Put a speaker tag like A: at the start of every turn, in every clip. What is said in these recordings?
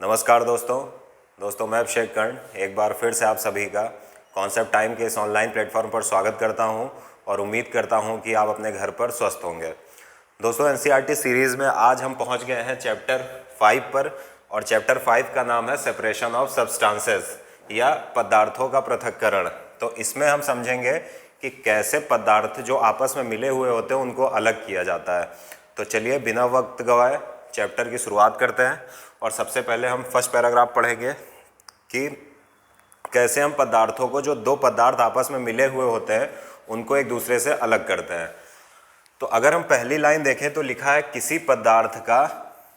A: नमस्कार दोस्तों मैं अभिषेक कर्ण एक बार फिर से आप सभी का कॉन्सेप्ट टाइम के इस ऑनलाइन प्लेटफॉर्म पर स्वागत करता हूं और उम्मीद करता हूं कि आप अपने घर पर स्वस्थ होंगे। दोस्तों एनसीईआरटी सीरीज़ में आज हम पहुंच गए हैं चैप्टर 5 पर और चैप्टर 5 का नाम है सेपरेशन ऑफ सब्सटेंसेस या पदार्थों का पृथक्करण। तो इसमें हम समझेंगे कि कैसे पदार्थ जो आपस में मिले हुए होते हैं उनको अलग किया जाता है। तो चलिए बिना वक्त गवाए चैप्टर की शुरुआत करते हैं और सबसे पहले हम फर्स्ट पैराग्राफ पढ़ेंगे कि कैसे हम पदार्थों को, जो दो पदार्थ आपस में मिले हुए होते हैं, उनको एक दूसरे से अलग करते हैं। तो अगर हम पहली लाइन देखें तो लिखा है किसी पदार्थ का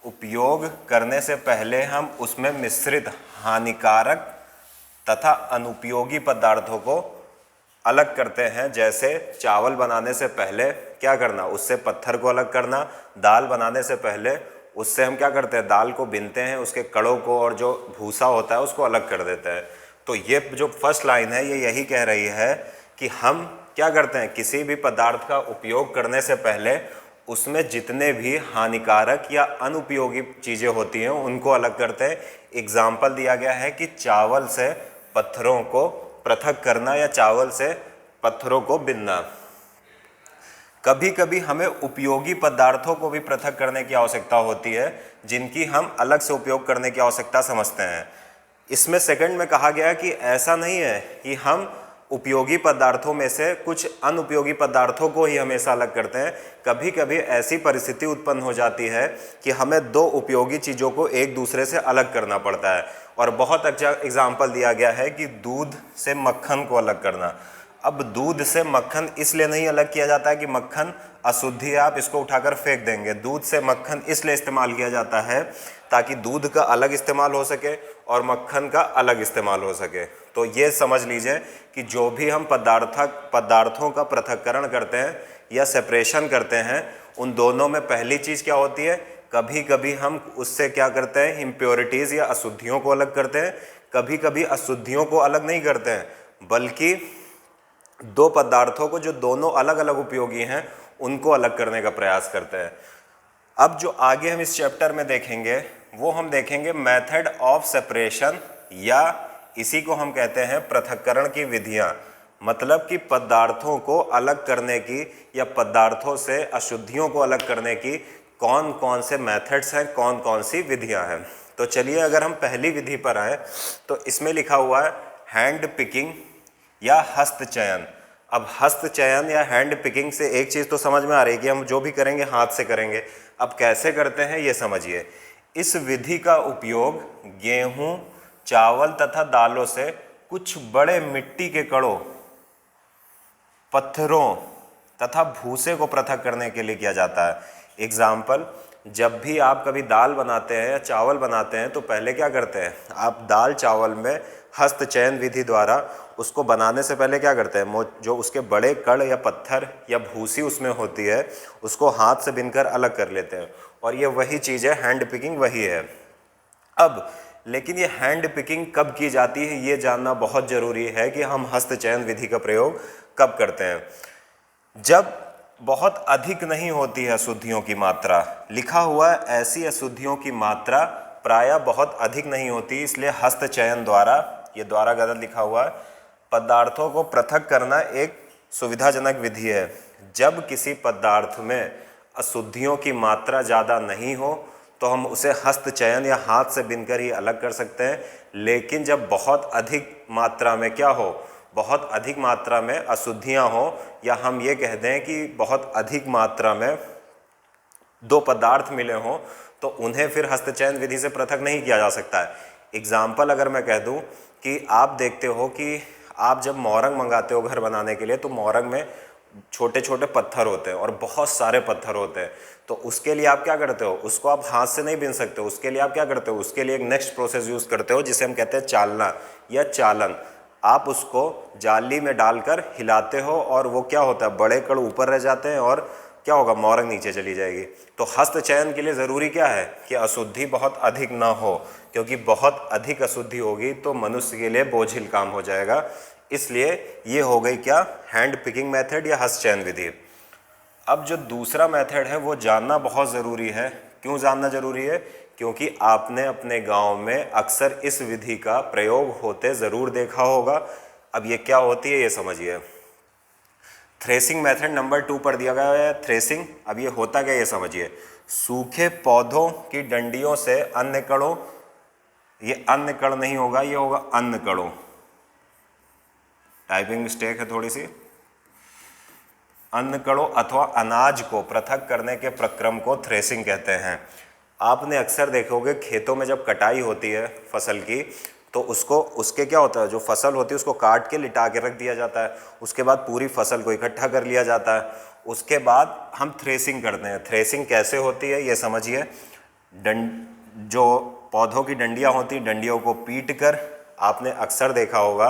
A: उपयोग करने से पहले हम उसमें मिश्रित हानिकारक तथा अनुपयोगी पदार्थों को अलग करते हैं। जैसे चावल बनाने से पहले क्या करना, उससे पत्थर को अलग करना। दाल बनाने से पहले उससे हम क्या करते हैं, दाल को बीनते हैं, उसके कड़ों को और जो भूसा होता है उसको अलग कर देते हैं। तो ये जो फर्स्ट लाइन है ये यही कह रही है कि हम क्या करते हैं, किसी भी पदार्थ का उपयोग करने से पहले उसमें जितने भी हानिकारक या अनुपयोगी चीज़ें होती हैं उनको अलग करते हैं। एग्जाम्पल दिया गया है कि चावल से पत्थरों को पृथक करना या चावल से पत्थरों को बीनना। कभी कभी हमें उपयोगी पदार्थों को भी पृथक करने की आवश्यकता होती है, जिनकी हम अलग से उपयोग करने की आवश्यकता समझते हैं। इसमें सेकंड में कहा गया कि ऐसा नहीं है कि हम उपयोगी पदार्थों में से कुछ अनुपयोगी पदार्थों को ही हमेशा अलग करते हैं। कभी कभी ऐसी परिस्थिति उत्पन्न हो जाती है कि हमें दो उपयोगी चीज़ों को एक दूसरे से अलग करना पड़ता है। और बहुत अच्छा एग्जाम्पल दिया गया है कि दूध से मक्खन को अलग करना। अब दूध से मक्खन इसलिए नहीं अलग किया जाता है कि मक्खन अशुद्धि है, आप इसको उठाकर फेंक देंगे। दूध से मक्खन इसलिए इस्तेमाल किया जाता है ताकि दूध का अलग इस्तेमाल हो सके और मक्खन का अलग इस्तेमाल हो सके। तो ये समझ लीजिए कि जो भी हम पदार्थों का पृथक्करण करते हैं या सेपरेशन करते हैं, उन दोनों में पहली चीज़ क्या होती है, कभी कभी हम उससे क्या करते हैं, इम्प्योरिटीज़ या अशुद्धियों को अलग करते हैं। कभी कभी अशुद्धियों को अलग नहीं करते हैं, बल्कि दो पदार्थों को जो दोनों अलग अलग उपयोगी हैं उनको अलग करने का प्रयास करते हैं। अब जो आगे हम इस चैप्टर में देखेंगे वो हम देखेंगे मेथड ऑफ सेपरेशन, या इसी को हम कहते हैं पृथक्करण की विधियां। मतलब कि पदार्थों को अलग करने की या पदार्थों से अशुद्धियों को अलग करने की कौन कौन से मेथड्स हैं, कौन कौन सी विधियां हैं। तो चलिए अगर हम पहली विधि पर आए तो इसमें लिखा हुआ है हैंड पिकिंग या हस्त चयन। अब हस्त चयन या हैंड पिकिंग से एक चीज़ तो समझ में आ रही है कि हम जो भी करेंगे हाथ से करेंगे। अब कैसे करते हैं ये समझिए। इस विधि का उपयोग गेहूं, चावल तथा दालों से कुछ बड़े मिट्टी के कणों, पत्थरों तथा भूसे को पृथक करने के लिए किया जाता है। एग्जाम्पल, जब भी आप कभी दाल बनाते हैं या चावल बनाते हैं तो पहले क्या करते हैं, आप दाल चावल में हस्त चयन विधि द्वारा उसको बनाने से पहले क्या करते हैं, जो उसके बड़े कण या पत्थर या भूसी उसमें होती है उसको हाथ से बीनकर अलग कर लेते हैं। और ये वही चीज़ है, हैंड पिकिंग वही है। अब लेकिन ये हैंड पिकिंग कब की जाती है ये जानना बहुत ज़रूरी है कि हम हस्त चयन विधि का प्रयोग कब करते हैं। जब बहुत अधिक नहीं होती है अशुद्धियों की मात्रा। लिखा हुआ है ऐसी अशुद्धियों की मात्रा प्रायः बहुत अधिक नहीं होती, इसलिए हस्त चयन द्वारा, ये द्वारा गलत लिखा हुआ है, पदार्थों को पृथक करना एक सुविधाजनक विधि है। जब किसी पदार्थ में अशुद्धियों की मात्रा ज़्यादा नहीं हो तो हम उसे हस्त चयन या हाथ से बीनकर ही अलग कर सकते हैं। लेकिन जब बहुत अधिक मात्रा में क्या हो, बहुत अधिक मात्रा में अशुद्धियाँ हो, या हम ये कह दें कि बहुत अधिक मात्रा में दो पदार्थ मिले हों, तो उन्हें फिर हस्त चयन विधि से पृथक नहीं किया जा सकता है। एग्जाम्पल अगर मैं कह दूं कि आप देखते हो कि आप जब मोरंग मंगाते हो घर बनाने के लिए तो मोरंग में छोटे छोटे पत्थर होते हैं और बहुत सारे पत्थर होते हैं। तो उसके लिए आप क्या करते हो, उसको आप हाथ से नहीं बीन सकते हो। उसके लिए आप क्या करते हो, उसके लिए एक नेक्स्ट प्रोसेस यूज़ करते हो जिसे हम कहते हैं चालना या चालन। आप उसको जाली में डालकर हिलाते हो और वो क्या होता है, बड़े कण ऊपर रह जाते हैं और क्या होगा, मोरंग नीचे चली जाएगी। तो हस्त चयन के लिए ज़रूरी क्या है कि अशुद्धि बहुत अधिक ना हो, क्योंकि बहुत अधिक अशुद्धि होगी तो मनुष्य के लिए बोझिल काम हो जाएगा। इसलिए ये हो गई क्या, हैंड पिकिंग मेथड या हस्त चयन विधि। अब जो दूसरा मेथड है वो जानना बहुत ज़रूरी है। क्यों जानना ज़रूरी है, क्योंकि आपने अपने गांव में अक्सर इस विधि का प्रयोग होते ज़रूर देखा होगा। अब ये क्या होती है ये समझिए। थ्रेसिंग मेथड नंबर 2 पर दिया गया है थ्रेसिंग। अब ये होता क्या ये समझिए। सूखे पौधों की डंडियों से अन्य कणों, ये अन्य कण नहीं होगा, ये होगा अन्य कणों, टाइपिंग मिस्टेक है थोड़ी सी। अन्न कणों अथवा अनाज को पृथक करने के प्रक्रम को थ्रेसिंग कहते हैं। आपने अक्सर देखोगे खेतों में जब कटाई होती है फसल की, तो उसके क्या होता है, जो फसल होती है उसको काट के लिटा के रख दिया जाता है। उसके बाद पूरी फसल को इकट्ठा कर लिया जाता है। उसके बाद हम थ्रेसिंग करते हैं। थ्रेसिंग कैसे होती है ये समझिए। जो पौधों की डंडियाँ होती, डंडियों को पीट कर, आपने अक्सर देखा होगा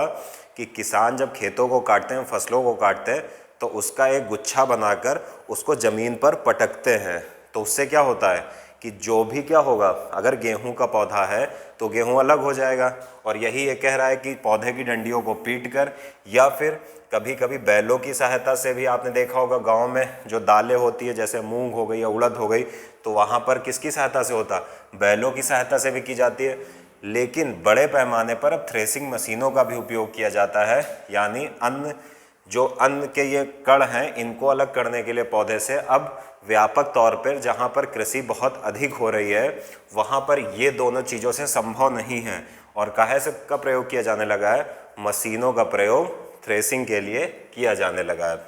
A: कि किसान जब खेतों को काटते हैं, फसलों को काटते हैं, तो उसका एक गुच्छा बनाकर उसको ज़मीन पर पटकते हैं। तो उससे क्या होता है कि जो भी क्या होगा, अगर गेहूं का पौधा है तो गेहूं अलग हो जाएगा। और यही ये कह रहा है कि पौधे की डंडियों को पीटकर, या फिर कभी कभी बैलों की सहायता से भी आपने देखा होगा गांव में जो दालें होती है, जैसे मूंग हो गई या उड़द हो गई, तो वहाँ पर किसकी सहायता से होता, बैलों की सहायता से भी की जाती है। लेकिन बड़े पैमाने पर अब थ्रेसिंग मशीनों का भी उपयोग किया जाता है, यानी अन्न के ये कण हैं, इनको अलग करने के लिए पौधे से अब व्यापक तौर पर जहाँ पर कृषि बहुत अधिक हो रही है, वहाँ पर ये दोनों चीज़ों से संभव नहीं है। और काहे से का प्रयोग किया जाने लगा है, मशीनों का प्रयोग थ्रेसिंग के लिए किया जाने लगा है।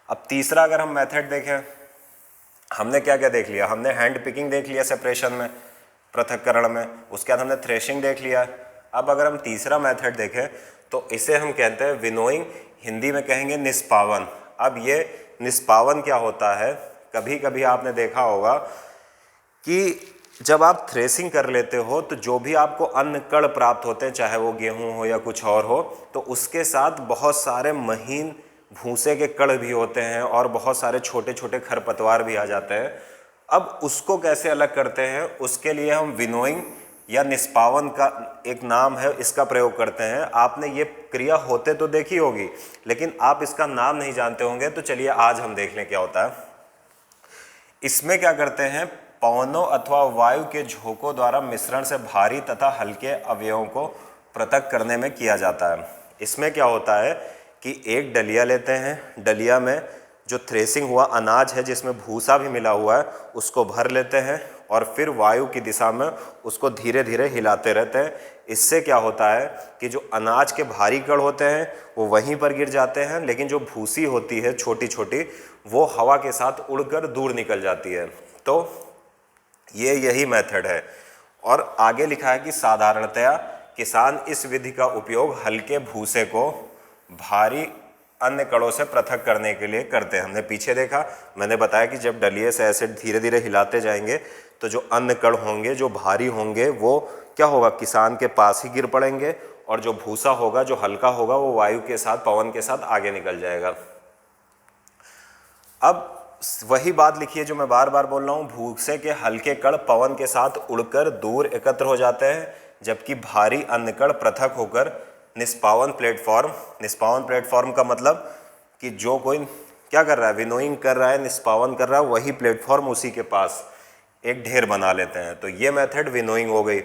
A: अब तीसरा अगर हम मेथड देखें, हमने क्या क्या देख लिया, हमने हैंड पिकिंग देख लिया सेपरेशन में, पृथक्करण में, उसके बाद हमने थ्रेशिंग देख लिया। अब अगर हम तीसरा मेथड देखें तो इसे हम कहते हैं विनोइंग, हिंदी में कहेंगे निष्पावन। अब ये निष्पावन क्या होता है, कभी कभी आपने देखा होगा कि जब आप थ्रेसिंग कर लेते हो तो जो भी आपको अन्न कण प्राप्त होते हैं, चाहे वो गेहूं हो या कुछ और हो, तो उसके साथ बहुत सारे महीन भूसे के कण भी होते हैं और बहुत सारे छोटे छोटे खरपतवार भी आ जाते हैं। अब उसको कैसे अलग करते हैं, उसके लिए हम विनोइंग या निष्पावन का एक नाम है, इसका प्रयोग करते हैं। आपने ये क्रिया होते तो देखी होगी, लेकिन आप इसका नाम नहीं जानते होंगे, तो चलिए आज हम देख लें क्या होता है। इसमें क्या करते हैं, पवनों अथवा वायु के झोंकों द्वारा मिश्रण से भारी तथा हल्के अवयवों को पृथक करने में किया जाता है। इसमें क्या होता है कि एक डलिया लेते हैं, डलिया में जो थ्रेसिंग हुआ अनाज है जिसमें भूसा भी मिला हुआ है, उसको भर लेते हैं और फिर वायु की दिशा में उसको धीरे धीरे हिलाते रहते हैं। इससे क्या होता है कि जो अनाज के भारी कण होते हैं वो वहीं पर गिर जाते हैं, लेकिन जो भूसी होती है छोटी छोटी, वो हवा के साथ उड़कर दूर निकल जाती है। तो ये यही मेथड है। और आगे लिखा है कि साधारणतया किसान इस विधि का उपयोग हल्के भूसे को भारी अन्य कणों से पृथक करने के लिए करते हैं। हमने पीछे देखा, मैंने बताया कि जब डलिए से ऐसे धीरे धीरे हिलाते जाएंगे तो जो अन्य कण होंगे, जो भारी होंगे, वो क्या होगा, किसान के पास ही गिर पड़ेंगे, और जो भूसा होगा, जो हल्का होगा, वो वायु के साथ, पवन के साथ आगे निकल जाएगा। अब वही बात लिखिए जो मैं बार बार बोल रहा हूँ, भूसे के हल्के कण पवन के साथ उड़कर दूर एकत्र हो जाते हैं, जबकि भारी अन्य कण पृथक होकर निष्पावन प्लेटफॉर्म का मतलब कि जो कोई क्या कर रहा है, विनोइंग कर रहा है, निष्पावन कर रहा है, वही प्लेटफॉर्म उसी के पास एक ढेर बना लेते हैं। तो ये मेथड विनोइंग हो गई।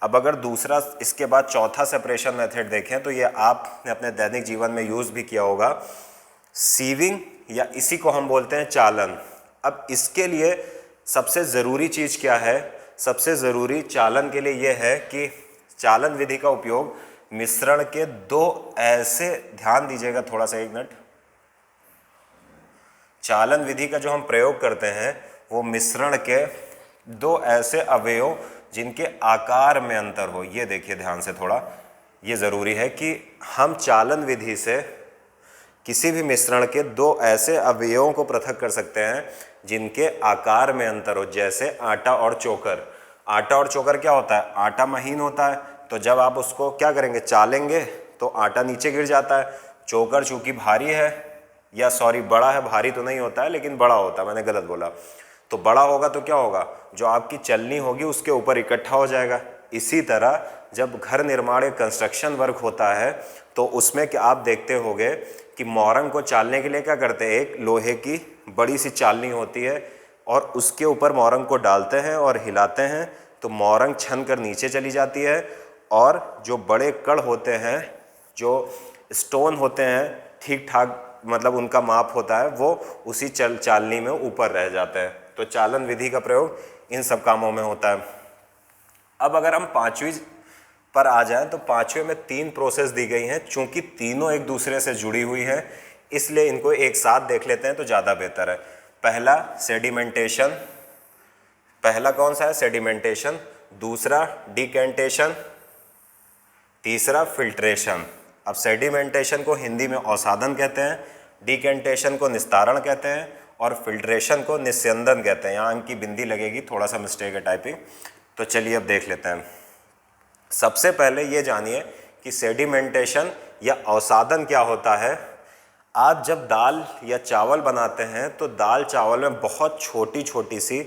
A: अब अगर दूसरा, इसके बाद चौथा सेपरेशन मेथड देखें, तो ये आपने अपने दैनिक जीवन में यूज़ भी किया होगा, सीविंग, या इसी को हम बोलते हैं चालन। अब इसके लिए सबसे ज़रूरी चीज़ क्या है, सबसे ज़रूरी चालन के लिए यह है कि चालन विधि का उपयोग मिश्रण के दो ऐसे, ध्यान दीजिएगा थोड़ा सा, एक मिनट, चालन विधि का जो हम प्रयोग करते हैं वो मिश्रण के दो ऐसे अवयव जिनके आकार में अंतर हो। ये देखिए ध्यान से थोड़ा, ये ज़रूरी है कि हम चालन विधि से किसी भी मिश्रण के दो ऐसे अवयवों को पृथक कर सकते हैं जिनके आकार में अंतर हो, जैसे आटा और चोकर। आटा और चोकर क्या होता है, आटा महीन होता है, तो जब आप उसको क्या करेंगे, चालेंगे, तो आटा नीचे गिर जाता है। चोकर चूंकि भारी है, या सॉरी बड़ा है, भारी तो नहीं होता है लेकिन बड़ा होता है, मैंने गलत बोला, तो बड़ा होगा तो क्या होगा, जो आपकी चलनी होगी उसके ऊपर इकट्ठा हो जाएगा। इसी तरह जब घर निर्माण या कंस्ट्रक्शन वर्क होता है तो उसमें क्या आप देखते होंगे कि मोरंग को चालने के लिए क्या करते हैं, एक लोहे की बड़ी सी चालनी होती है और उसके ऊपर मोरंग को डालते हैं और हिलाते हैं, तो मोरंग छन कर नीचे चली जाती है और जो बड़े कण होते हैं, जो स्टोन होते हैं, ठीक ठाक मतलब उनका माप होता है, वो उसी चालनी में ऊपर रह जाते हैं। तो चालन विधि का प्रयोग इन सब कामों में होता है। अब अगर हम पांचवी पर आ जाएं तो पांचवे में 3 प्रोसेस दी गई हैं। चूंकि तीनों एक दूसरे से जुड़ी हुई हैं, इसलिए इनको एक साथ देख लेते हैं तो ज़्यादा बेहतर है। पहला सेडिमेंटेशन, पहला कौन सा है? सेडिमेंटेशन। दूसरा डिकेंटेशन, तीसरा फिल्ट्रेशन। अब सेडिमेंटेशन को हिंदी में अवसादन कहते हैं, डिकेंटेशन को निस्तारण कहते हैं और फिल्ट्रेशन को निस्यंदन कहते हैं। यहाँ अंक की बिंदी लगेगी, थोड़ा सा मिस्टेक है टाइपिंग। तो चलिए अब देख लेते हैं। सबसे पहले ये जानिए कि सेडिमेंटेशन या अवसादन क्या होता है। आप जब दाल या चावल बनाते हैं तो दाल चावल में बहुत छोटी छोटी सी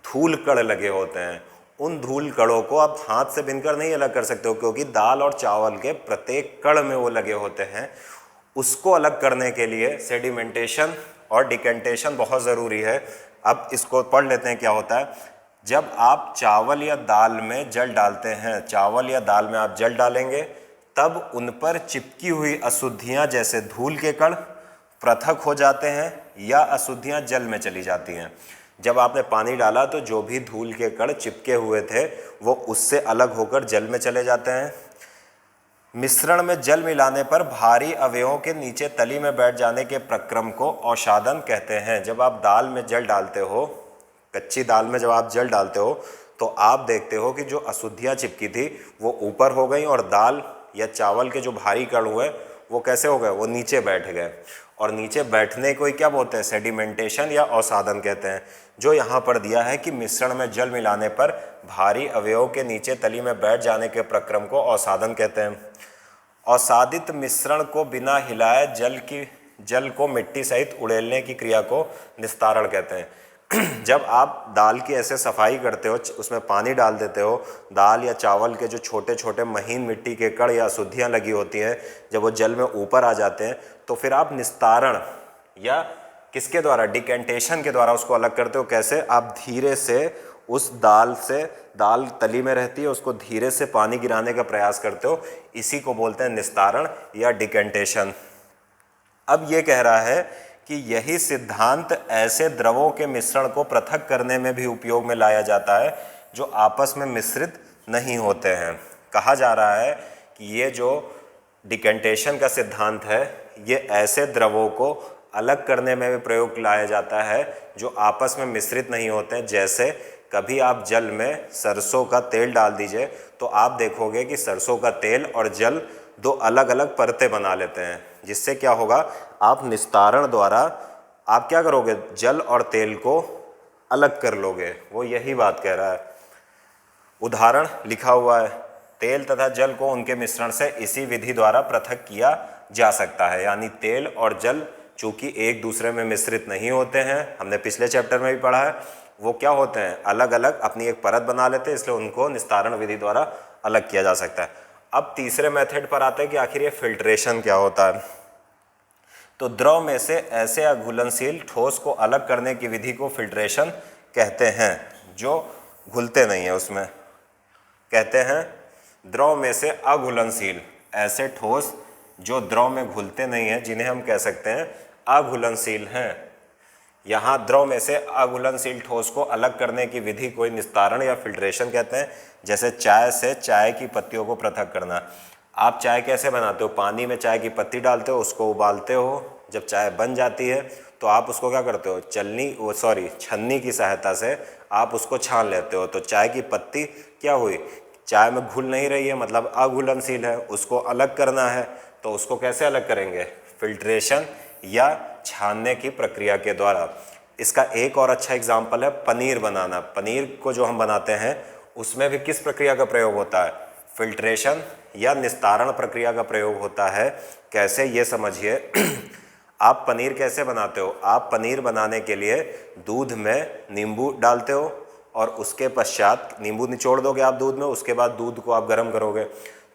A: धूल कण लगे होते हैं। उन धूल कणों को आप हाथ से बीनकर नहीं अलग कर सकते हो, क्योंकि दाल और चावल के प्रत्येक कण में वो लगे होते हैं। उसको अलग करने के लिए सेडिमेंटेशन और डिकेंटेशन बहुत ज़रूरी है। अब इसको पढ़ लेते हैं क्या होता है। जब आप चावल या दाल में जल डालते हैं, चावल या दाल में आप जल डालेंगे, तब उन पर चिपकी हुई अशुद्धियाँ जैसे धूल के कण पृथक हो जाते हैं या अशुद्धियाँ जल में चली जाती हैं। जब आपने पानी डाला तो जो भी धूल के कण चिपके हुए थे वो उससे अलग होकर जल में चले जाते हैं। मिश्रण में जल मिलाने पर भारी अवयवों के नीचे तली में बैठ जाने के प्रक्रम को अवसादन कहते हैं। जब आप दाल में जल डालते हो, कच्ची दाल में जब आप जल डालते हो तो आप देखते हो कि जो अशुद्धियाँ चिपकी थी वो ऊपर हो गई और दाल या चावल के जो भारी कण हुए वो कैसे हो गए? वो नीचे बैठ गए। और नीचे बैठने को ही क्या बोलते हैं? सेडिमेंटेशन या अवसादन कहते हैं। जो यहाँ पर दिया है कि मिश्रण में जल मिलाने पर भारी अवयवों के नीचे तली में बैठ जाने के प्रक्रम को अवसादन कहते हैं। अवसादित मिश्रण को बिना हिलाए जल को मिट्टी सहित उड़ेलने की क्रिया को निस्तारण कहते हैं। जब आप दाल की ऐसे सफाई करते हो, उसमें पानी डाल देते हो, दाल या चावल के जो छोटे छोटे महीन मिट्टी के कण या अशुद्धियाँ लगी होती हैं, जब वो जल में ऊपर आ जाते हैं तो फिर आप निस्तारण या किसके द्वारा? डिकेंटेशन के द्वारा उसको अलग करते हो। कैसे? आप धीरे से उस दाल तली में रहती है, उसको धीरे से पानी गिराने का प्रयास करते हो। इसी को बोलते हैं निस्तारण या डिकेंटेशन। अब ये कह रहा है कि यही सिद्धांत ऐसे द्रवों के मिश्रण को पृथक करने में भी उपयोग में लाया जाता है जो आपस में मिश्रित नहीं होते हैं। कहा जा रहा है कि ये जो डिकेंटेशन का सिद्धांत है, ये ऐसे द्रवों को अलग करने में भी प्रयोग लाया जाता है जो आपस में मिश्रित नहीं होते हैं। जैसे कभी आप जल में सरसों का तेल डाल दीजिए तो आप देखोगे कि सरसों का तेल और जल दो अलग अलग परतें बना लेते हैं, जिससे क्या होगा? आप निस्तारण द्वारा आप क्या करोगे? जल और तेल को अलग कर लोगे। वो यही बात कह रहा है। उदाहरण लिखा हुआ है, तेल तथा जल को उनके मिश्रण से इसी विधि द्वारा पृथक किया जा सकता है। यानी तेल और जल चूँकि एक दूसरे में मिश्रित नहीं होते हैं, हमने पिछले चैप्टर में भी पढ़ा है, वो क्या होते हैं? अलग अलग अपनी एक परत बना लेते हैं, इसलिए उनको निस्तारण विधि द्वारा अलग किया जा सकता है। अब तीसरे मेथड पर आते हैं कि आखिर ये फिल्ट्रेशन क्या होता है। तो द्रव में से ऐसे अघुलनशील ठोस को अलग करने की विधि को फिल्ट्रेशन कहते हैं, जो घुलते नहीं है। उसमें कहते हैं द्रव में से अघुलनशील ऐसे ठोस जो द्रव में घुलते नहीं हैं, जिन्हें हम कह सकते हैं अघुलनशील हैं। यहाँ द्रव में से अघुलनशील ठोस को अलग करने की विधि को निस्तारण या फिल्ट्रेशन कहते हैं। जैसे चाय से चाय की पत्तियों को पृथक करना। आप चाय कैसे बनाते हो? पानी में चाय की पत्ती डालते हो, उसको उबालते हो, जब चाय बन जाती है तो आप उसको क्या करते हो? छन्नी की सहायता से आप उसको छान लेते हो। तो चाय की पत्ती क्या हुई? चाय में घुल नहीं रही है, मतलब अघुलनशील है, उसको अलग करना है। तो उसको कैसे अलग करेंगे? फिल्ट्रेशन या छानने की प्रक्रिया के द्वारा। इसका एक और अच्छा एग्जाम्पल है पनीर बनाना। पनीर को जो हम बनाते हैं उसमें भी किस प्रक्रिया का प्रयोग होता है? फिल्ट्रेशन या निस्तारण प्रक्रिया का प्रयोग होता है। कैसे? ये समझिए। आप पनीर कैसे बनाते हो? आप पनीर बनाने के लिए दूध में नींबू डालते हो और उसके पश्चात नींबू निचोड़ दोगे आप दूध में, उसके बाद दूध को आप गर्म करोगे।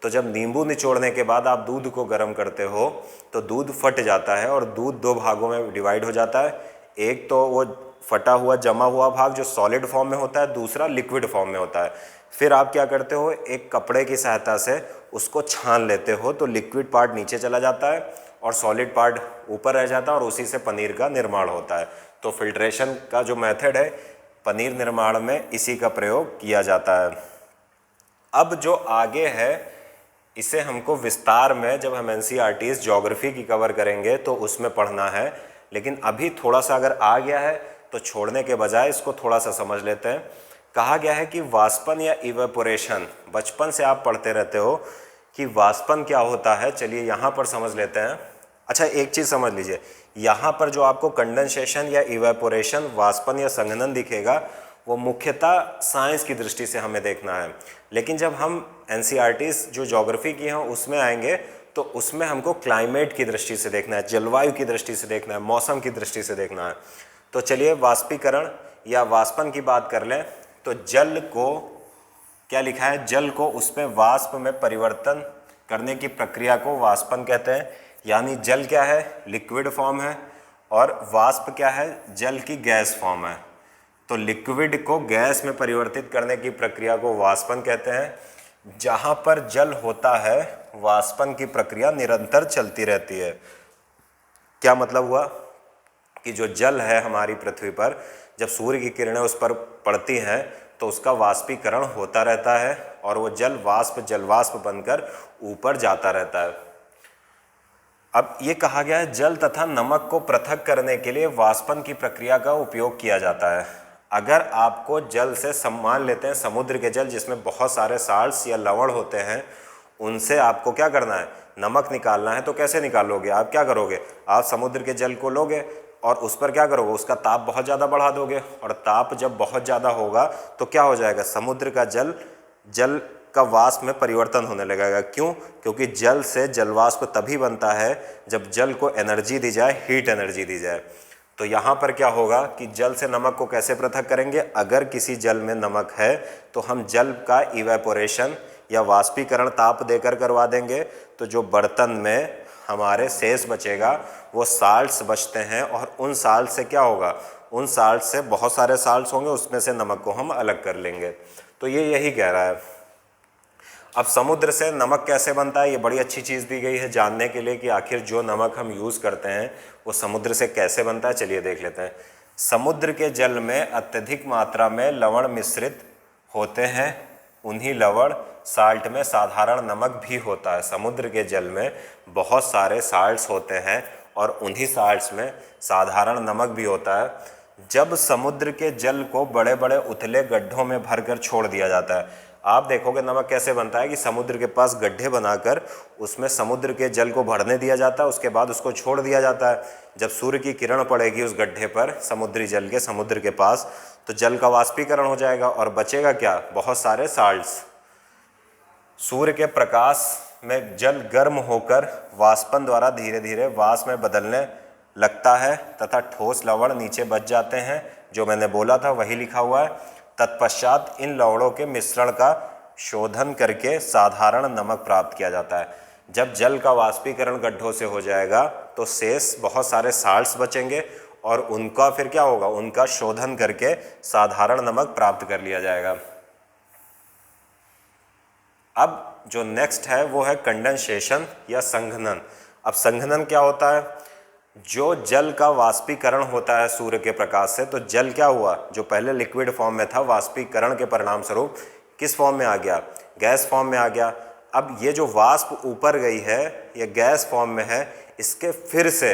A: तो जब नींबू निचोड़ने के बाद आप दूध को गर्म करते हो तो दूध फट जाता है और दूध दो भागों में डिवाइड हो जाता है। एक तो वो फटा हुआ जमा हुआ भाग जो सॉलिड फॉर्म में होता है, दूसरा लिक्विड फॉर्म में होता है। फिर आप क्या करते हो, एक कपड़े की सहायता से उसको छान लेते हो तो लिक्विड पार्ट नीचे चला जाता है और सॉलिड पार्ट ऊपर रह जाता है और उसी से पनीर का निर्माण होता है। तो फिल्ट्रेशन का जो मेथड है पनीर निर्माण में इसी का प्रयोग किया जाता है। अब जो आगे है इसे हमको विस्तार में जब हम एनसीईआरटीज़ ज्योग्राफी की कवर करेंगे तो उसमें पढ़ना है, लेकिन अभी थोड़ा सा अगर आ गया है तो छोड़ने के बजाय इसको थोड़ा सा समझ लेते हैं। कहा गया है कि वाष्पन या इवेपोरेशन, बचपन से आप पढ़ते रहते हो कि वाष्पन क्या होता है, चलिए यहाँ पर समझ लेते हैं। अच्छा एक चीज़ समझ लीजिए, यहाँ पर जो आपको कंडेंसेशन या इवेपोरेशन, वाष्पन या संघनन दिखेगा वो मुख्यतः साइंस की दृष्टि से हमें देखना है, लेकिन जब हम एनसीईआरटीज़ जो ज्योग्राफी की हैं उसमें आएंगे तो उसमें हमको क्लाइमेट की दृष्टि से देखना है, जलवायु की दृष्टि से देखना है, मौसम की दृष्टि से देखना है। तो चलिए वाष्पीकरण या वाष्पन की बात कर लें तो जल को क्या लिखा है, जल को उसमें वाष्प में परिवर्तन करने की प्रक्रिया को वाष्पन कहते हैं। यानी जल क्या है, लिक्विड फॉर्म है, और वाष्प क्या है, जल की गैस फॉर्म है। तो लिक्विड को गैस में परिवर्तित करने की प्रक्रिया को वाष्पन कहते हैं। जहाँ पर जल होता है वाष्पन की प्रक्रिया निरंतर चलती रहती है। क्या मतलब हुआ कि जो जल है हमारी पृथ्वी पर, जब सूर्य की किरणें उस पर पड़ती हैं तो उसका वाष्पीकरण होता रहता है और वो जल वाष्प जलवाष्प बनकर ऊपर जाता रहता है। अब ये कहा गया है जल तथा नमक को पृथक करने के लिए वाष्पन की प्रक्रिया का उपयोग किया जाता है। अगर आपको जल से मान लेते हैं समुद्र के जल जिसमें बहुत सारे साल्ट्स या लवण होते हैं, उनसे आपको क्या करना है, नमक निकालना है, तो कैसे निकालोगे, आप क्या करोगे, आप समुद्र के जल को लोगे और उस पर क्या करोगे, उसका ताप बहुत ज़्यादा बढ़ा दोगे, और ताप जब बहुत ज़्यादा होगा तो क्या हो जाएगा, समुद्र का जल का वाष्प में परिवर्तन होने लगेगा। क्यों, क्योंकि जल से जलवाष्प तभी बनता है जब जल को एनर्जी दी जाए, हीट एनर्जी दी जाए। तो यहाँ पर क्या होगा कि जल से नमक को कैसे पृथक करेंगे, अगर किसी जल में नमक है तो हम जल का इवेपोरेशन या वाष्पीकरण ताप देकर करवा देंगे, तो जो बर्तन में हमारे शेष बचेगा वो साल्ट्स बचते हैं, और उन साल्ट से क्या होगा, उन साल्ट से बहुत सारे साल्ट्स होंगे, उसमें से नमक को हम अलग कर लेंगे। तो ये यही कह रहा है। अब समुद्र से नमक कैसे बनता है, ये बड़ी अच्छी चीज़ दी गई है जानने के लिए कि आखिर जो नमक हम यूज़ करते हैं वो समुद्र से कैसे बनता है। चलिए देख लेते हैं। समुद्र के जल में अत्यधिक मात्रा में लवण मिश्रित होते हैं, उन्हीं लवण साल्ट में साधारण नमक भी होता है। समुद्र के जल में बहुत सारे साल्ट्स होते हैं और उन्हीं साल्ट्स में साधारण नमक भी होता है। जब समुद्र के जल को बड़े बड़े उथले गड्ढों में भरकर छोड़ दिया जाता है, आप देखोगे नमक कैसे बनता है कि समुद्र के पास गड्ढे बनाकर उसमें समुद्र के जल को भरने दिया जाता है, उसके बाद उसको छोड़ दिया जाता है। जब सूर्य की किरण पड़ेगी उस गड्ढे पर समुद्री जल के, समुद्र के पास, तो जल का वाष्पीकरण हो जाएगा और बचेगा क्या, बहुत सारे साल्ट्स। सूर्य के प्रकाश में जल गर्म होकर वाष्पन द्वारा धीरे धीरे वाष्प में बदलने लगता है तथा ठोस लवण नीचे बच जाते हैं। जो मैंने बोला था वही लिखा हुआ है। तत्पश्चात इन लवणों के मिश्रण का शोधन करके साधारण नमक प्राप्त किया जाता है। जब जल का वाष्पीकरण गड्ढों से हो जाएगा तो शेष बहुत सारे साल्ट्स बचेंगे और उनका फिर क्या होगा, उनका शोधन करके साधारण नमक प्राप्त कर लिया जाएगा। अब जो नेक्स्ट है वो है कंडेंसेशन या संघनन। अब संघनन क्या होता है, जो जल का वाष्पीकरण होता है सूर्य के प्रकाश से, तो जल क्या हुआ, जो पहले लिक्विड फॉर्म में था, वाष्पीकरण के परिणाम स्वरूप किस फॉर्म में आ गया, गैस फॉर्म में आ गया। अब ये जो वाष्प ऊपर गई है ये गैस फॉर्म में है, इसके फिर से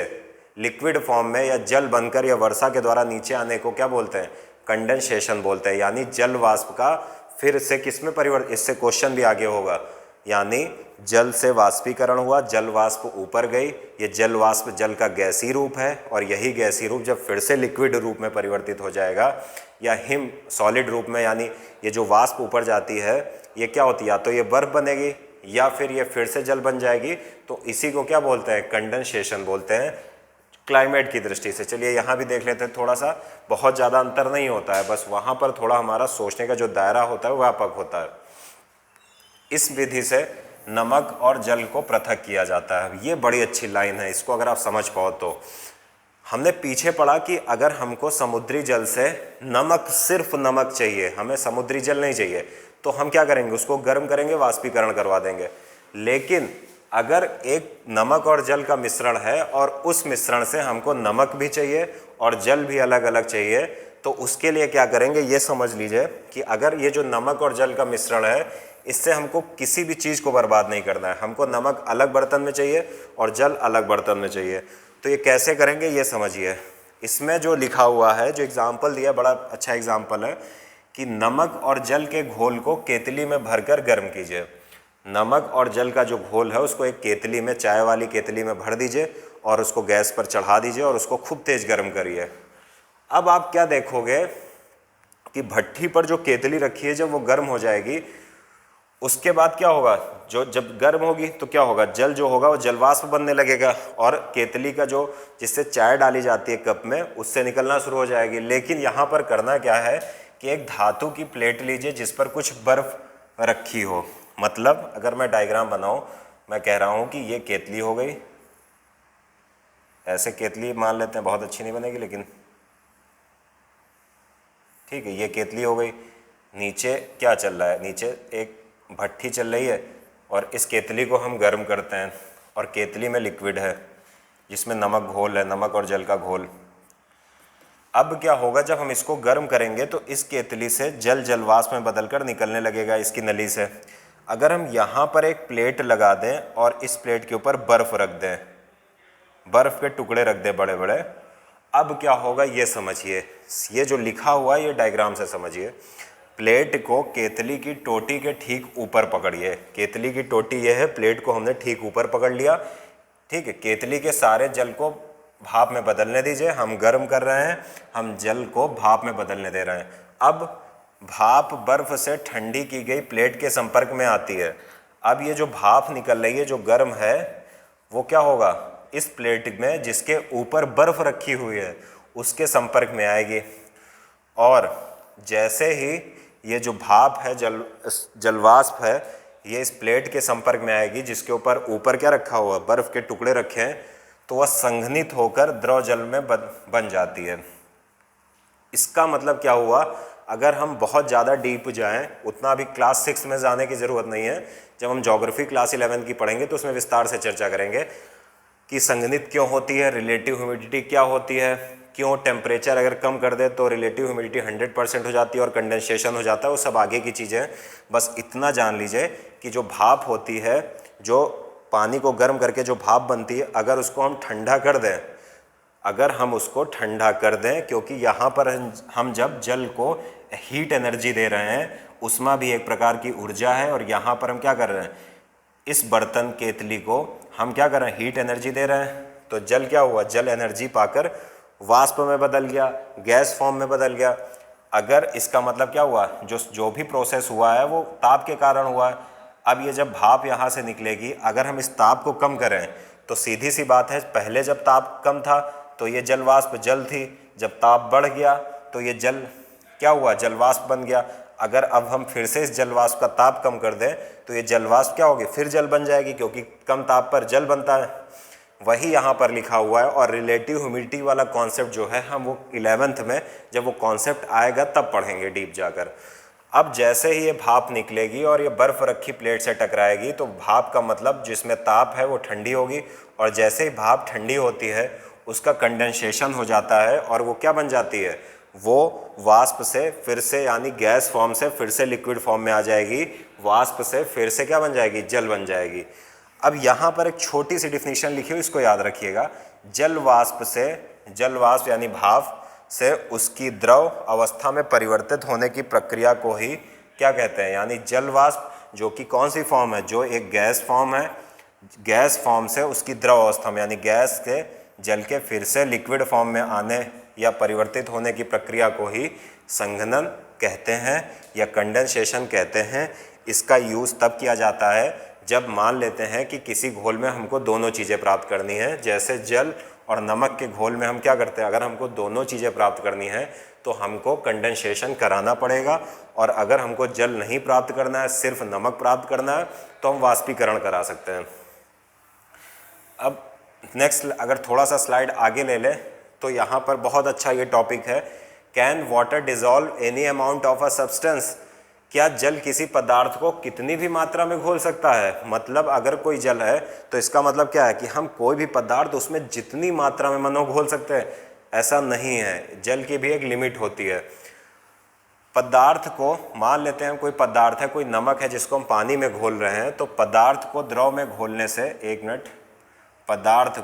A: लिक्विड फॉर्म में या जल बनकर या वर्षा के द्वारा नीचे आने को क्या बोलते हैं, कंडेंसेशन बोलते हैं। यानी जल वाष्प का फिर से किस में परिवर्तन, इससे क्वेश्चन भी आगे होगा। यानी जल से वाष्पीकरण हुआ, जल वाष्प ऊपर गई, ये जल वाष्प जल का गैसीय रूप है, और यही गैसीय रूप जब फिर से लिक्विड रूप में परिवर्तित हो जाएगा या हिम सॉलिड रूप में, यानी ये जो वाष्प ऊपर जाती है ये क्या होती है, या तो ये बर्फ बनेगी या फिर ये फिर से जल बन जाएगी। तो इसी को क्या बोलते हैं, कंडेंसेशन बोलते हैं क्लाइमेट की दृष्टि से। चलिए यहाँ भी देख लेते हैं, थोड़ा सा बहुत ज़्यादा अंतर नहीं होता है, बस वहाँ पर थोड़ा हमारा सोचने का जो दायरा होता है व्यापक होता है। इस विधि से नमक और जल को पृथक किया जाता है। ये बड़ी अच्छी लाइन है, इसको अगर आप समझ पाओ तो। हमने पीछे पढ़ा कि अगर हमको समुद्री जल से नमक, सिर्फ नमक चाहिए, हमें समुद्री जल नहीं चाहिए, तो हम क्या करेंगे, उसको गर्म करेंगे, वाष्पीकरण करवा देंगे। लेकिन अगर एक नमक और जल का मिश्रण है और उस मिश्रण से हमको नमक भी चाहिए और जल भी अलग अलग चाहिए, तो उसके लिए क्या करेंगे, ये समझ लीजिए कि अगर ये जो नमक और जल का मिश्रण है, इससे हमको किसी भी चीज़ को बर्बाद नहीं करना है। हमको नमक अलग बर्तन में चाहिए और जल अलग बर्तन में चाहिए। तो ये कैसे करेंगे ये समझिए। इसमें जो लिखा हुआ है, जो एग्जाम्पल दिया, बड़ा अच्छा एग्जाम्पल है कि नमक और जल के घोल को केतली में भरकर गर्म कीजिए। नमक और जल का जो घोल है उसको एक केतली में, चाय वाली केतली में भर दीजिए और उसको गैस पर चढ़ा दीजिए और उसको खूब तेज गर्म करिए। अब आप क्या देखोगे कि भट्ठी पर जो केतली रखी है, जब वो गर्म हो जाएगी, उसके बाद क्या होगा, जो जब गर्म होगी तो क्या होगा, जल जो होगा वो जलवाष्प बनने लगेगा और केतली का जो, जिससे चाय डाली जाती है कप में, उससे निकलना शुरू हो जाएगी। लेकिन यहाँ पर करना क्या है कि एक धातु की प्लेट लीजिए जिस पर कुछ बर्फ रखी हो। मतलब अगर मैं डायग्राम बनाऊं, मैं कह रहा हूं कि ये केतली हो गई, ऐसे केतली मान लेते हैं, बहुत अच्छी नहीं बनेगी लेकिन ठीक है, ये केतली हो गई। नीचे क्या चल रहा है, नीचे एक भट्ठी चल रही है और इस केतली को हम गर्म करते हैं और केतली में लिक्विड है जिसमें नमक घोल है, नमक और जल का घोल। अब क्या होगा, जब हम इसको गर्म करेंगे तो इस केतली से जल जलवाष्प में बदलकर निकलने लगेगा इसकी नली से। अगर हम यहाँ पर एक प्लेट लगा दें और इस प्लेट के ऊपर बर्फ़ रख दें, बर्फ़ के टुकड़े रख दें बड़े बड़े, अब क्या होगा ये समझिए। ये जो लिखा हुआ है ये डायग्राम से समझिए। प्लेट को केतली की टोटी के ठीक ऊपर पकड़िए। केतली की टोटी ये है, प्लेट को हमने ठीक ऊपर पकड़ लिया, ठीक है। केतली के सारे जल को भाप में बदलने दीजिए। हम गर्म कर रहे हैं, हम जल को भाप में बदलने दे रहे हैं। अब भाप बर्फ से ठंडी की गई प्लेट के संपर्क में आती है। अब ये जो भाप निकल रही है, जो गर्म है, वो क्या होगा, इस प्लेट में जिसके ऊपर बर्फ रखी हुई है उसके संपर्क में आएगी। और जैसे ही ये जो भाप है, जलवाष्प है, ये इस प्लेट के संपर्क में आएगी जिसके ऊपर क्या रखा हुआ है, बर्फ के टुकड़े रखे हैं, तो वह संघनित होकर द्रव जल में बन जाती है। इसका मतलब क्या हुआ, अगर हम बहुत ज़्यादा डीप जाएं, उतना अभी क्लास 6 में जाने की ज़रूरत नहीं है। जब हम ज्योग्राफी क्लास 11 की पढ़ेंगे तो उसमें विस्तार से चर्चा करेंगे कि संघनित क्यों होती है, रिलेटिव ह्यूमिडिटी क्या होती है, क्यों टेम्परेचर अगर कम कर दे तो रिलेटिव ह्यूमिडिटी 100% हो जाती है और कंडेंसेशन हो जाता है। वो सब आगे की चीज़ें हैं। बस इतना जान लीजिए कि जो भाप होती है, जो पानी को गर्म करके जो भाप बनती है, अगर उसको हम ठंडा कर दें, अगर हम उसको ठंडा कर दें, क्योंकि यहाँ पर हम जब जल को हीट एनर्जी दे रहे हैं, उसमें भी एक प्रकार की ऊर्जा है, और यहाँ पर हम क्या कर रहे हैं, इस बर्तन केतली को हम क्या कर रहे हैं, हीट एनर्जी दे रहे हैं। तो जल क्या हुआ, जल एनर्जी पाकर वाष्प में बदल गया, गैस फॉर्म में बदल गया। अगर इसका मतलब क्या हुआ, जो भी प्रोसेस हुआ है वो ताप के कारण हुआ है। अब ये जब भाप यहाँ से निकलेगी, अगर हम इस ताप को कम करें तो सीधी सी बात है, पहले जब ताप कम था तो ये जल वाष्प जल थी, जब ताप बढ़ गया तो ये जल क्या हुआ, जलवाष्प बन गया। अगर अब हम फिर से इस जलवाष्प का ताप कम कर दें तो ये जलवाष्प क्या होगी, फिर जल बन जाएगी, क्योंकि कम ताप पर जल बनता है। वही यहाँ पर लिखा हुआ है। और रिलेटिव ह्यूमिडिटी वाला कॉन्सेप्ट जो है, हम वो 11th में जब वो कॉन्सेप्ट आएगा तब पढ़ेंगे डीप जाकर। अब जैसे ही ये भाप निकलेगी और ये बर्फ़ रखी प्लेट से टकराएगी, तो भाप का मतलब जिसमें ताप है वो ठंडी होगी, और जैसे ही भाप ठंडी होती है उसका कंडेंसेशन हो जाता है और वो क्या बन जाती है, वो वाष्प से फिर से, यानी गैस फॉर्म से फिर से लिक्विड फॉर्म में आ जाएगी, वाष्प से फिर से क्या बन जाएगी, जल बन जाएगी। अब यहाँ पर एक छोटी सी डिफिनीशन लिखी हुई, इसको याद रखिएगा। जल वाष्प से, जल वाष्प यानी भाप से उसकी द्रव अवस्था में परिवर्तित होने की प्रक्रिया को ही क्या कहते हैं, यानी जल वाष्प, जो कि कौन सी फॉर्म है, जो एक गैस फॉर्म है, गैस फॉर्म से उसकी द्रव अवस्था में, यानी गैस के जल के फिर से लिक्विड फॉर्म में आने या परिवर्तित होने की प्रक्रिया को ही संघनन कहते हैं या कंडेंसेशन कहते हैं। इसका यूज़ तब किया जाता है जब मान लेते हैं कि किसी घोल में हमको दोनों चीज़ें प्राप्त करनी है। जैसे जल और नमक के घोल में हम क्या करते हैं, अगर हमको दोनों चीज़ें प्राप्त करनी है तो हमको कंडेंसेशन कराना पड़ेगा, और अगर हमको जल नहीं प्राप्त करना है, सिर्फ नमक प्राप्त करना है, तो हम वाष्पीकरण करा सकते हैं। अब नेक्स्ट, अगर थोड़ा सा स्लाइड आगे ले लें तो यहाँ पर बहुत अच्छा ये टॉपिक है, can water dissolve any amount of a substance, क्या जल किसी पदार्थ को कितनी भी मात्रा में घोल सकता है। मतलब अगर कोई जल है तो इसका मतलब क्या है कि हम कोई भी पदार्थ उसमें जितनी मात्रा में मनो घोल सकते हैं, ऐसा नहीं है, जल की भी एक लिमिट होती है। पदार्थ को मान लेते हैं, कोई पदार्थ है, कोई नमक है जिसको हम पानी में घोल रहे हैं, तो पदार्थ को द्रव में घोलने से, एक मिनट, पदार्थ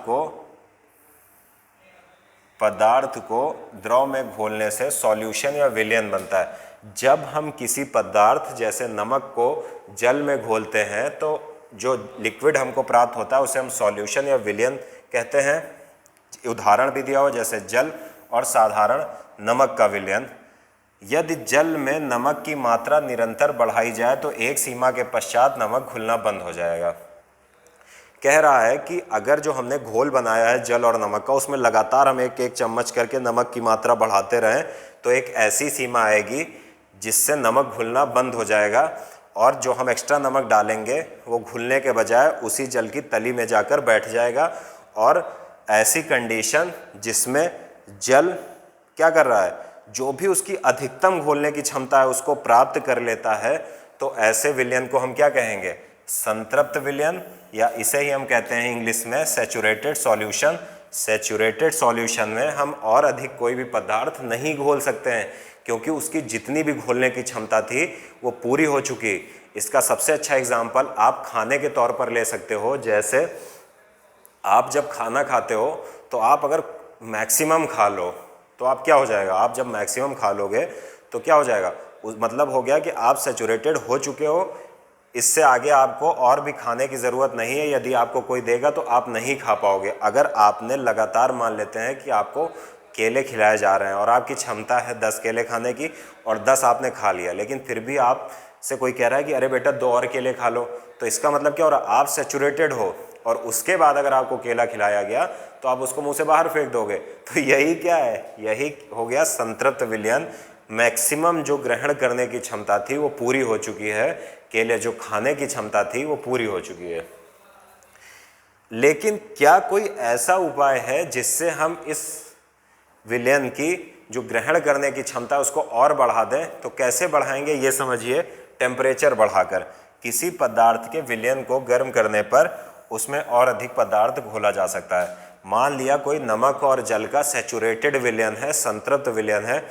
A: को द्रव में घोलने से सॉल्यूशन या विलयन बनता है। जब हम किसी पदार्थ जैसे नमक को जल में घोलते हैं तो जो लिक्विड हमको प्राप्त होता है उसे हम सॉल्यूशन या विलयन कहते हैं। उदाहरण भी दिया हो जैसे जल और साधारण नमक का विलयन। यदि जल में नमक की मात्रा निरंतर बढ़ाई जाए तो एक सीमा के पश्चात नमक घुलना बंद हो जाएगा। कह रहा है कि अगर जो हमने घोल बनाया है जल और नमक का, उसमें लगातार हम एक एक चम्मच करके नमक की मात्रा बढ़ाते रहें तो एक ऐसी सीमा आएगी जिससे नमक घुलना बंद हो जाएगा, और जो हम एक्स्ट्रा नमक डालेंगे वो घुलने के बजाय उसी जल की तली में जाकर बैठ जाएगा। और ऐसी कंडीशन जिसमें जल क्या कर रहा है, जो भी उसकी अधिकतम घोलने की क्षमता है उसको प्राप्त कर लेता है, तो ऐसे विलयन को हम क्या कहेंगे, संतृप्त विलयन, या इसे ही हम कहते हैं इंग्लिश में सैचुरेटेड सॉल्यूशन। सैचुरेटेड सॉल्यूशन में हम और अधिक कोई भी पदार्थ नहीं घोल सकते हैं क्योंकि उसकी जितनी भी घोलने की क्षमता थी वो पूरी हो चुकी। इसका सबसे अच्छा एग्जाम्पल आप खाने के तौर पर ले सकते हो। जैसे आप जब खाना खाते हो तो आप अगर मैक्सिमम खा लो तो आप क्या हो जाएगा, आप जब मैक्सिमम खा लोगे तो क्या हो जाएगा, उस मतलब हो गया कि आप सैचुरेटेड हो चुके हो, इससे आगे आपको और भी खाने की ज़रूरत नहीं है। यदि आपको कोई देगा तो आप नहीं खा पाओगे। अगर आपने लगातार, मान लेते हैं कि आपको केले खिलाए जा रहे हैं और आपकी क्षमता है 10 केले खाने की और 10 आपने खा लिया, लेकिन फिर भी आप से कोई कह रहा है कि अरे बेटा 2 और केले खा लो, तो इसका मतलब क्या हो रहा है, आप सैचुरेटेड हो और उसके बाद अगर आपको केला खिलाया गया तो आप उसको मुंह से बाहर फेंक दोगे। तो यही क्या है, यही हो गया संतृप्त विलयन। मैक्सिमम जो ग्रहण करने की क्षमता थी वो पूरी हो चुकी है, केले जो खाने की क्षमता थी वो पूरी हो चुकी है। लेकिन क्या कोई ऐसा उपाय है जिससे हम इस विलयन की जो ग्रहण करने की क्षमता है उसको और बढ़ा दें? तो कैसे बढ़ाएंगे ये समझिए, टेम्परेचर बढ़ाकर। किसी पदार्थ के विलयन को गर्म करने पर उसमें और अधिक पदार्थ घोला जा सकता है। मान लिया कोई नमक और जल का सैचुरेटेड विलयन है, संतृप्त विलयन है,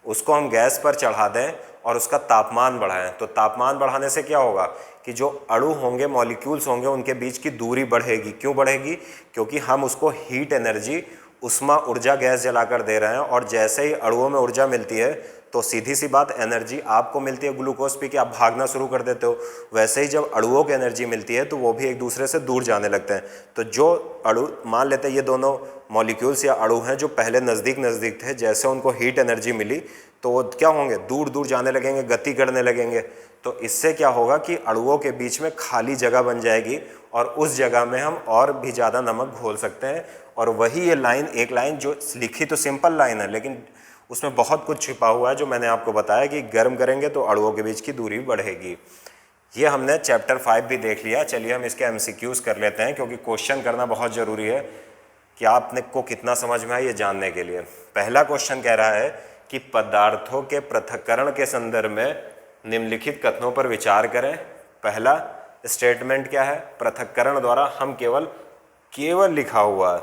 A: उसको हम गैस पर चढ़ा दें और उसका तापमान बढ़ाएं, तो तापमान बढ़ाने से क्या होगा कि जो अणु होंगे, मॉलिक्यूल्स होंगे, उनके बीच की दूरी बढ़ेगी। क्यों बढ़ेगी? क्योंकि हम उसको हीट एनर्जी, उष्मा ऊर्जा गैस जलाकर दे रहे हैं, और जैसे ही अणुओं में ऊर्जा मिलती है तो सीधी सी बात एनर्जी आपको मिलती है, ग्लूकोज पी के आप भागना शुरू कर देते हो। वैसे ही जब अणुओं को एनर्जी मिलती है तो वो भी एक दूसरे से दूर जाने लगते हैं। तो जो अणु, मान लेते हैं ये दोनों मॉलिक्यूल्स या अणु हैं जो पहले नज़दीक नज़दीक थे, जैसे उनको हीट एनर्जी मिली तो वो क्या होंगे, दूर दूर जाने लगेंगे, गति करने लगेंगे। तो इससे क्या होगा कि अणुओं के बीच में खाली जगह बन जाएगी और उस जगह में हम और भी ज़्यादा नमक घोल सकते हैं। और वही ये लाइन, एक लाइन जो लिखी तो सिंपल लाइन है लेकिन उसमें बहुत कुछ छिपा हुआ है, जो मैंने आपको बताया कि गर्म करेंगे तो अणुओं के बीच की दूरी बढ़ेगी। ये हमने चैप्टर 5 भी देख लिया। चलिए हम इसके MCQs कर लेते हैं, क्योंकि क्वेश्चन करना बहुत ज़रूरी है कि आपने को कितना समझ में आया ये जानने के लिए। पहला क्वेश्चन कह रहा है कि पदार्थों के पृथक्करण के संदर्भ में निम्नलिखित कथनों पर विचार करें। पहला स्टेटमेंट क्या है, पृथक्करण द्वारा हम केवल लिखा हुआ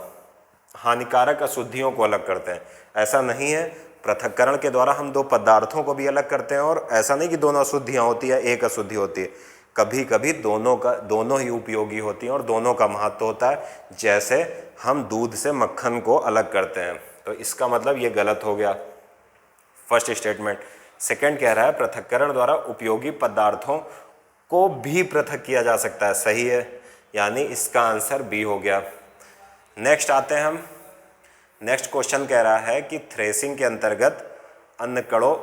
A: हानिकारक अशुद्धियों को अलग करते हैं। ऐसा नहीं है, पृथक्करण के द्वारा हम 2 पदार्थों को भी अलग करते हैं, और ऐसा नहीं कि दोनों अशुद्धियाँ होती है, एक अशुद्धि होती है। कभी कभी दोनों ही उपयोगी होती हैं और दोनों का महत्व होता है। जैसे हम दूध से मक्खन को अलग करते हैं, तो इसका मतलब ये गलत हो गया फर्स्ट स्टेटमेंट। सेकंड कह रहा है पृथक्करण द्वारा उपयोगी पदार्थों को भी पृथक किया जा सकता है, सही है, यानी इसका आंसर बी हो गया। नेक्स्ट आते हैं हम। नेक्स्ट क्वेश्चन कह रहा है कि थ्रेसिंग के अंतर्गत अन्न कणों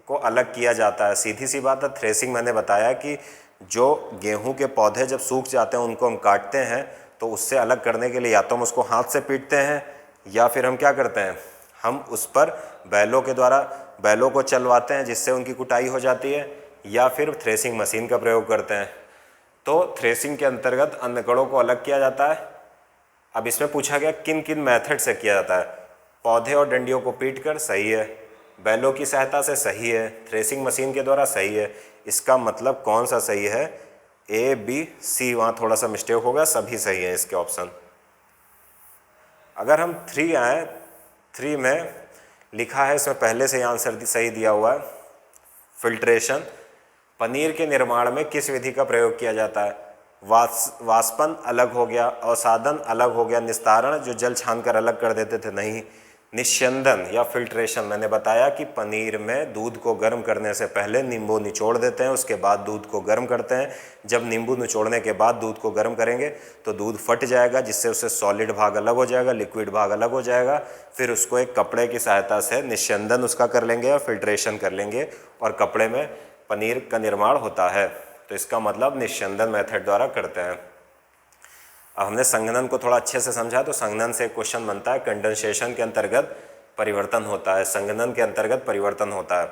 A: को अलग किया जाता है। सीधी सी बात है, थ्रेसिंग मैंने बताया कि जो गेहूं के पौधे जब सूख जाते हैं उनको हम काटते हैं, तो उससे अलग करने के लिए या तो हम उसको हाथ से पीटते हैं या फिर हम क्या करते हैं, हम उस पर बैलों के द्वारा बैलों को चलवाते हैं जिससे उनकी कुटाई हो जाती है, या फिर थ्रेसिंग मशीन का प्रयोग करते हैं। तो थ्रेसिंग के अंतर्गत अन्न कणों को अलग किया जाता है। अब इसमें पूछा गया किन किन मेथड से किया जाता है। पौधे और डंडियों को पीटकर, सही है। बैलों की सहायता से, सही है। थ्रेसिंग मशीन के द्वारा, सही है। इसका मतलब कौन सा सही है? ए, बी, सी। वहाँ थोड़ा सा मिस्टेक होगा, सभी सही है इसके ऑप्शन। अगर हम 3 आए, 3 में लिखा है, इसमें पहले से ही आंसर सही दिया हुआ है, फिल्ट्रेशन। पनीर के निर्माण में किस विधि का प्रयोग किया जाता है? वाष्पन अलग हो गया, अवसादन अलग हो गया, निस्तारण जो जल छानकर अलग कर देते थे, नहीं। निस्यंदन या फिल्ट्रेशन। मैंने बताया कि पनीर में दूध को गर्म करने से पहले नींबू निचोड़ देते हैं, उसके बाद दूध को गर्म करते हैं। जब नींबू निचोड़ने के बाद दूध को गर्म करेंगे तो दूध फट जाएगा, जिससे उससे सॉलिड भाग अलग हो जाएगा, लिक्विड भाग अलग हो जाएगा। फिर उसको एक कपड़े की सहायता से निस्यंदन उसका कर लेंगे और फिल्ट्रेशन कर लेंगे, और कपड़े में पनीर का निर्माण होता है। तो इसका मतलब निस्यंदन मेथड द्वारा करते हैं। अब हमने संघनन को थोड़ा अच्छे से समझा, तो संघनन से एक क्वेश्चन बनता है, कंडेंसेशन के अंतर्गत परिवर्तन होता है, संघनन के अंतर्गत परिवर्तन होता है।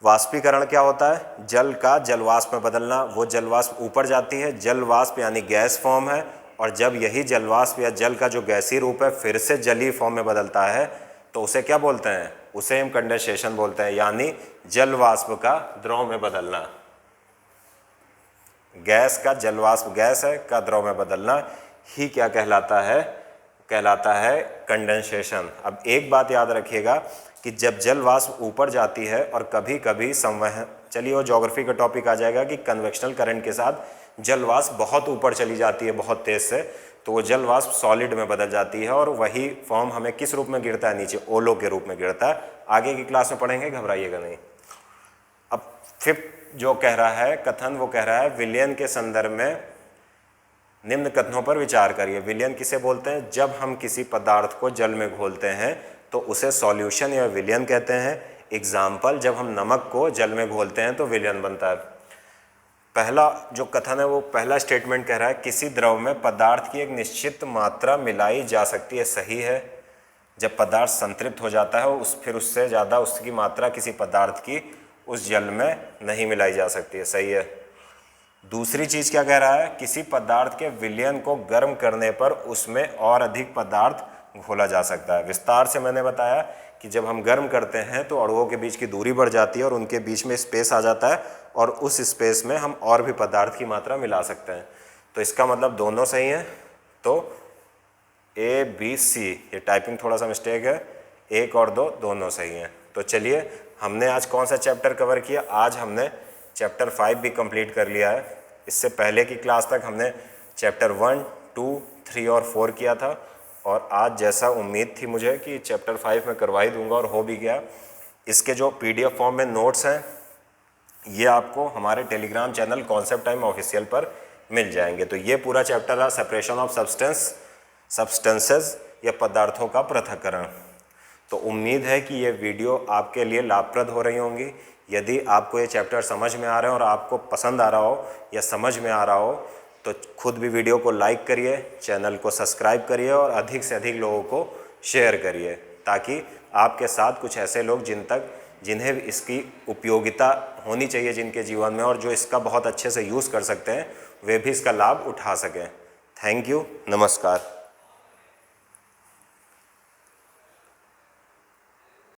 A: वाष्पीकरण क्या होता है? जल का जलवाष्प में बदलना। वो जलवाष्प ऊपर जाती है, जलवाष्प यानी गैस फॉर्म है, और जब यही जलवाष्प या जल का जो गैसीय रूप है फिर से जलीय फॉर्म में बदलता है तो उसे क्या बोलते हैं? उसे हम कंडेंसेशन बोलते हैं, यानी जलवाष्प का द्रव में बदलना। गैस का जलवाष्प, गैस है, का द्रव में बदलना ही क्या कहलाता है? कहलाता है कंडेंसेशन। अब एक बात याद रखिएगा कि जब जल वाष्प ऊपर जाती है और कभी कभी संवहन, चलिए वो ज्योग्राफी का टॉपिक आ जाएगा कि कन्वेक्शनल करंट के साथ जल वाष्प बहुत ऊपर चली जाती है बहुत तेज से, तो वो जल वाष्प सॉलिड में बदल जाती है, और वही फॉर्म हमें किस रूप में गिरता है? नीचे ओलो के रूप में गिरता है। आगे की क्लास में पढ़ेंगे, घबराइएगा नहीं। अब 5th जो कह रहा है कथन, वो कह रहा है विलयन के संदर्भ में निम्न कथनों पर विचार करिए। विलयन किसे बोलते हैं? जब हम किसी पदार्थ को जल में घोलते हैं तो उसे सॉल्यूशन या विलयन कहते हैं। एग्जाम्पल, जब हम नमक को जल में घोलते हैं तो विलयन बनता है। पहला जो कथन है वो पहला स्टेटमेंट कह रहा है किसी द्रव में पदार्थ की एक निश्चित मात्रा मिलाई जा सकती है, सही है। जब पदार्थ संतृप्त हो जाता है फिर उससे ज़्यादा उसकी मात्रा किसी पदार्थ की उस जल में नहीं मिलाई जा सकती है, सही है। दूसरी चीज़ क्या कह रहा है? किसी पदार्थ के विलयन को गर्म करने पर उसमें और अधिक पदार्थ घोला जा सकता है। विस्तार से मैंने बताया कि जब हम गर्म करते हैं तो अणुओं के बीच की दूरी बढ़ जाती है और उनके बीच में स्पेस आ जाता है, और उस स्पेस में हम और भी पदार्थ की मात्रा मिला सकते हैं। तो इसका मतलब दोनों सही हैं। तो ए, बी, सी, ये टाइपिंग थोड़ा सा मिस्टेक है, 1 और 2 दोनों सही हैं। तो चलिए, हमने आज कौन सा चैप्टर कवर किया? आज हमने चैप्टर 5 भी कंप्लीट कर लिया है। इससे पहले की क्लास तक हमने चैप्टर 1, 2, 3 और 4 किया था, और आज जैसा उम्मीद थी मुझे कि चैप्टर 5 में करवा ही दूंगा, और हो भी गया। इसके जो PDF फॉर्म में नोट्स हैं ये आपको हमारे Telegram channel concept time official पर मिल जाएंगे। तो ये पूरा चैप्टर है सेपरेशन ऑफ सब्सटेंसेस या पदार्थों का पृथक्करण। तो उम्मीद है कि ये वीडियो आपके लिए लाभप्रद हो रही होंगी। यदि आपको ये चैप्टर समझ में आ रहे हैं और आपको पसंद आ रहा हो या समझ में आ रहा हो तो खुद भी वीडियो को लाइक करिए, चैनल को सब्सक्राइब करिए और अधिक से अधिक लोगों को शेयर करिए, ताकि आपके साथ कुछ ऐसे लोग जिन्हें इसकी उपयोगिता होनी चाहिए जिनके जीवन में, और जो इसका बहुत अच्छे से यूज़ कर सकते हैं, वे भी इसका लाभ उठा सकें। थैंक यू, नमस्कार।